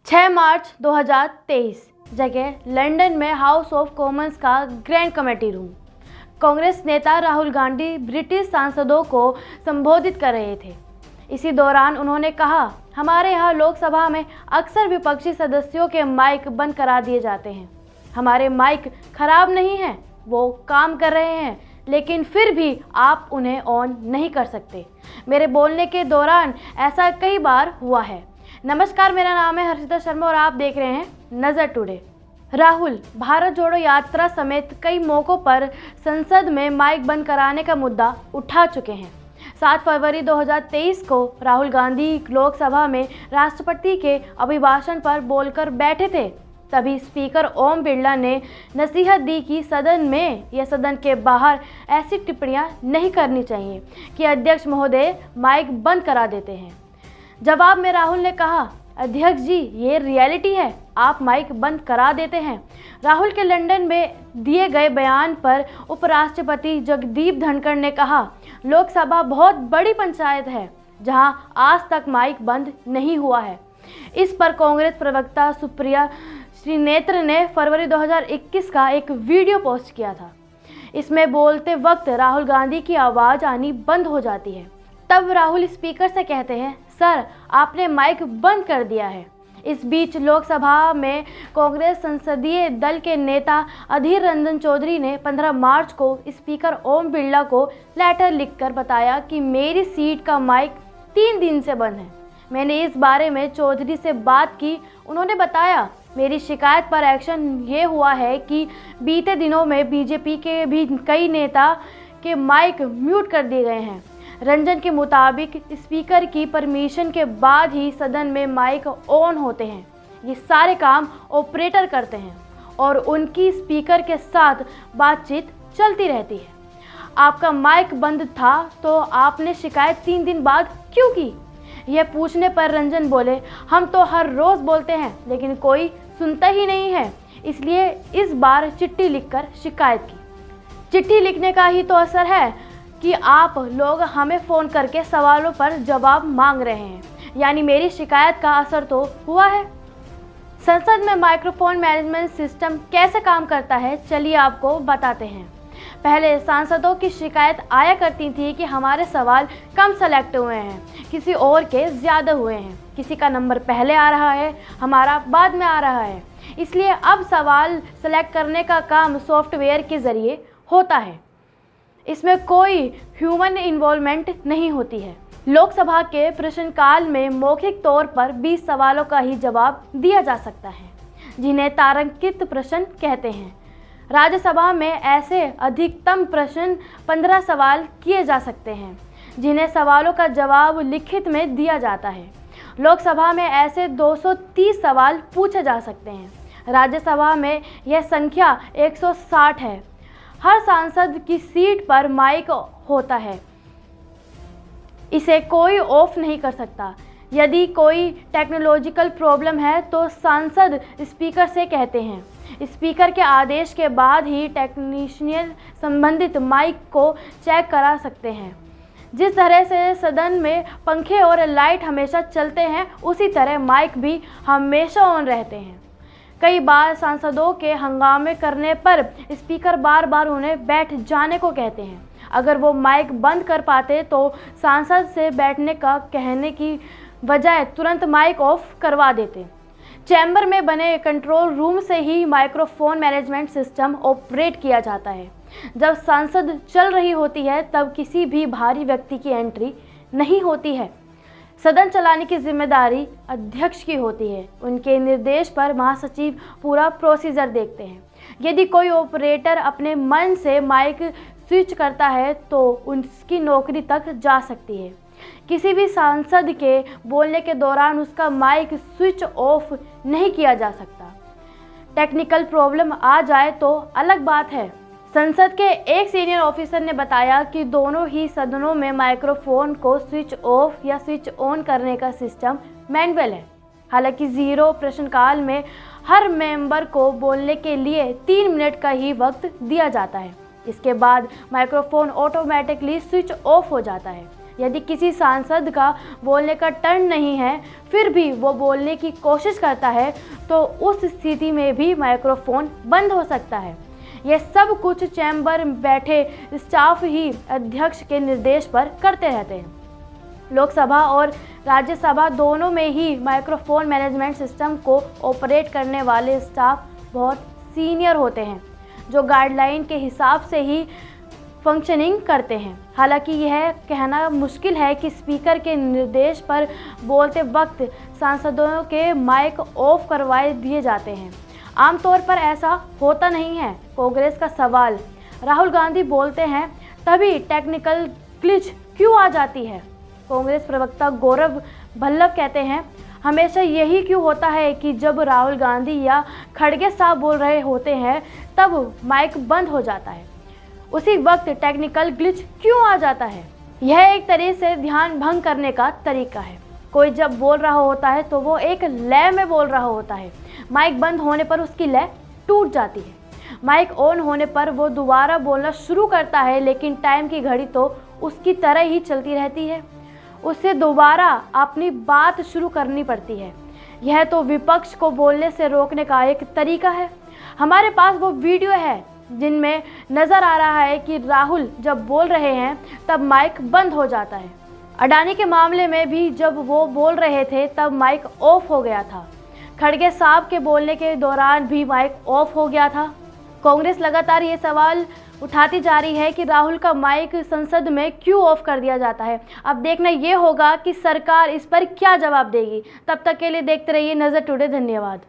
6 मार्च 2023 जगह लंदन में house of Commons का ग्रैंड कमेटी रूम। कांग्रेस नेता राहुल गांधी ब्रिटिश सांसदों को संबोधित कर रहे थे। इसी दौरान उन्होंने कहा, हमारे यहाँ लोकसभा में अक्सर विपक्षी सदस्यों के माइक बंद करा दिए जाते हैं। हमारे माइक खराब नहीं हैं, वो काम कर रहे हैं, लेकिन फिर भी आप उन्हें ऑन नहीं कर सकते। मेरे बोलने के दौरान ऐसा कई बार हुआ है। नमस्कार, मेरा नाम है हर्षिता शर्मा और आप देख रहे हैं नजर टुडे। राहुल भारत जोड़ो यात्रा समेत कई मौकों पर संसद में माइक बंद कराने का मुद्दा उठा चुके हैं। 7 फरवरी 2023 को राहुल गांधी लोकसभा में राष्ट्रपति के अभिभाषण पर बोलकर बैठे थे। तभी स्पीकर ओम बिरला ने नसीहत दी कि सदन में या सदन के बाहर ऐसी टिप्पणियां नहीं करनी चाहिए कि अध्यक्ष महोदय माइक बंद करा देते हैं। जवाब में राहुल ने कहा, अध्यक्ष जी, ये रियलिटी है, आप माइक बंद करा देते हैं। राहुल के लंदन में दिए गए बयान पर उपराष्ट्रपति जगदीप धनखड़ ने कहा, लोकसभा बहुत बड़ी पंचायत है जहां आज तक माइक बंद नहीं हुआ है। इस पर कांग्रेस प्रवक्ता सुप्रिया श्रीनेत्र ने फरवरी 2021 का एक वीडियो पोस्ट किया था। इसमें बोलते वक्त राहुल गांधी की आवाज़ आनी बंद हो जाती है। तब राहुल स्पीकर से कहते हैं, सर, आपने माइक बंद कर दिया है। इस बीच लोकसभा में कांग्रेस संसदीय दल के नेता अधीर रंजन चौधरी ने 15 मार्च को स्पीकर ओम बिरला को लेटर लिखकर बताया कि मेरी सीट का माइक 3 दिन से बंद है। मैंने इस बारे में चौधरी से बात की। उन्होंने बताया, मेरी शिकायत पर एक्शन ये हुआ है कि बीते दिनों में बीजेपी के भी कई नेता के माइक म्यूट कर दिए गए हैं। रंजन के मुताबिक स्पीकर की परमिशन के बाद ही सदन में माइक ऑन होते हैं। ये सारे काम ऑपरेटर करते हैं और उनकी स्पीकर के साथ बातचीत चलती रहती है। आपका माइक बंद था तो आपने शिकायत 3 दिन बाद क्यों की? यह पूछने पर रंजन बोले, हम तो हर रोज़ बोलते हैं लेकिन कोई सुनता ही नहीं है, इसलिए इस बार चिट्ठी लिखकर शिकायत की। चिट्ठी लिखने का ही तो असर है कि आप लोग हमें फ़ोन करके सवालों पर जवाब मांग रहे हैं, यानी मेरी शिकायत का असर तो हुआ है। संसद में माइक्रोफोन मैनेजमेंट सिस्टम कैसे काम करता है, चलिए आपको बताते हैं। पहले सांसदों की शिकायत आया करती थी कि हमारे सवाल कम सेलेक्ट हुए हैं, किसी और के ज़्यादा हुए हैं, किसी का नंबर पहले आ रहा है, हमारा बाद में आ रहा है। इसलिए अब सवाल सेलेक्ट करने का काम सॉफ्टवेयर के ज़रिए होता है। इसमें कोई ह्यूमन इन्वॉल्वमेंट नहीं होती है। लोकसभा के प्रश्नकाल में मौखिक तौर पर 20 सवालों का ही जवाब दिया जा सकता है, जिन्हें तारांकित प्रश्न कहते हैं। राज्यसभा में ऐसे अधिकतम प्रश्न 15 सवाल किए जा सकते हैं, जिन्हें सवालों का जवाब लिखित में दिया जाता है। लोकसभा में ऐसे 230 सवाल पूछे जा सकते हैं। राज्यसभा में यह संख्या 160 है। हर सांसद की सीट पर माइक होता है, इसे कोई ऑफ नहीं कर सकता। यदि कोई टेक्नोलॉजिकल प्रॉब्लम है तो सांसद स्पीकर से कहते हैं। स्पीकर के आदेश के बाद ही टेक्नीशियन संबंधित माइक को चेक करा सकते हैं। जिस तरह से सदन में पंखे और लाइट हमेशा चलते हैं, उसी तरह माइक भी हमेशा ऑन रहते हैं। कई बार सांसदों के हंगामे करने पर स्पीकर बार बार उन्हें बैठ जाने को कहते हैं। अगर वो माइक बंद कर पाते तो सांसद से बैठने का कहने की बजाय तुरंत माइक ऑफ करवा देते। चैम्बर में बने कंट्रोल रूम से ही माइक्रोफोन मैनेजमेंट सिस्टम ऑपरेट किया जाता है। जब सांसद चल रही होती है तब किसी भी भारी व्यक्ति की एंट्री नहीं होती है। सदन चलाने की जिम्मेदारी अध्यक्ष की होती है। उनके निर्देश पर महासचिव पूरा प्रोसीजर देखते हैं। यदि कोई ऑपरेटर अपने मन से माइक स्विच करता है तो उसकी नौकरी तक जा सकती है। किसी भी सांसद के बोलने के दौरान उसका माइक स्विच ऑफ नहीं किया जा सकता। टेक्निकल प्रॉब्लम आ जाए तो अलग बात है। संसद के एक सीनियर ऑफिसर ने बताया कि दोनों ही सदनों में माइक्रोफोन को स्विच ऑफ या स्विच ऑन करने का सिस्टम मैनुअल है। हालांकि 0 प्रश्नकाल में हर मेंबर को बोलने के लिए 3 मिनट का ही वक्त दिया जाता है। इसके बाद माइक्रोफोन ऑटोमेटिकली स्विच ऑफ हो जाता है। यदि किसी सांसद का बोलने का टर्न नहीं है, फिर भी वो बोलने की कोशिश करता है, तो उस स्थिति में भी माइक्रोफोन बंद हो सकता है। यह सब कुछ चैम्बर में बैठे स्टाफ ही अध्यक्ष के निर्देश पर करते रहते हैं। लोकसभा और राज्यसभा दोनों में ही माइक्रोफोन मैनेजमेंट सिस्टम को ऑपरेट करने वाले स्टाफ बहुत सीनियर होते हैं, जो गाइडलाइन के हिसाब से ही फंक्शनिंग करते हैं। हालांकि यह कहना मुश्किल है कि स्पीकर के निर्देश पर बोलते वक्त सांसदों के माइक ऑफ करवाए दिए जाते हैं। आमतौर पर ऐसा होता नहीं है। कांग्रेस का सवाल, राहुल गांधी बोलते हैं तभी टेक्निकल ग्लिच क्यों आ जाती है? कांग्रेस प्रवक्ता गौरव भल्लव कहते हैं, हमेशा यही क्यों होता है कि जब राहुल गांधी या खड़गे साहब बोल रहे होते हैं तब माइक बंद हो जाता है, उसी वक्त टेक्निकल ग्लिच क्यों आ जाता है? यह एक तरह से ध्यान भंग करने का तरीका है। कोई जब बोल रहा होता है तो वो एक लय में बोल रहा होता है। माइक बंद होने पर उसकी लय टूट जाती है। माइक ऑन होने पर वो दोबारा बोलना शुरू करता है, लेकिन टाइम की घड़ी तो उसकी तरह ही चलती रहती है। उसे दोबारा अपनी बात शुरू करनी पड़ती है। यह तो विपक्ष को बोलने से रोकने का एक तरीका है। हमारे पास वो वीडियो है जिनमें नज़र आ रहा है कि राहुल जब बोल रहे हैं तब माइक बंद हो जाता है। अडानी के मामले में भी जब वो बोल रहे थे तब माइक ऑफ हो गया था। खड़गे साहब के बोलने के दौरान भी माइक ऑफ हो गया था। कांग्रेस लगातार ये सवाल उठाती जा रही है कि राहुल का माइक संसद में क्यों ऑफ कर दिया जाता है। अब देखना ये होगा कि सरकार इस पर क्या जवाब देगी। तब तक के लिए देखते रहिए नज़र टुडे। धन्यवाद।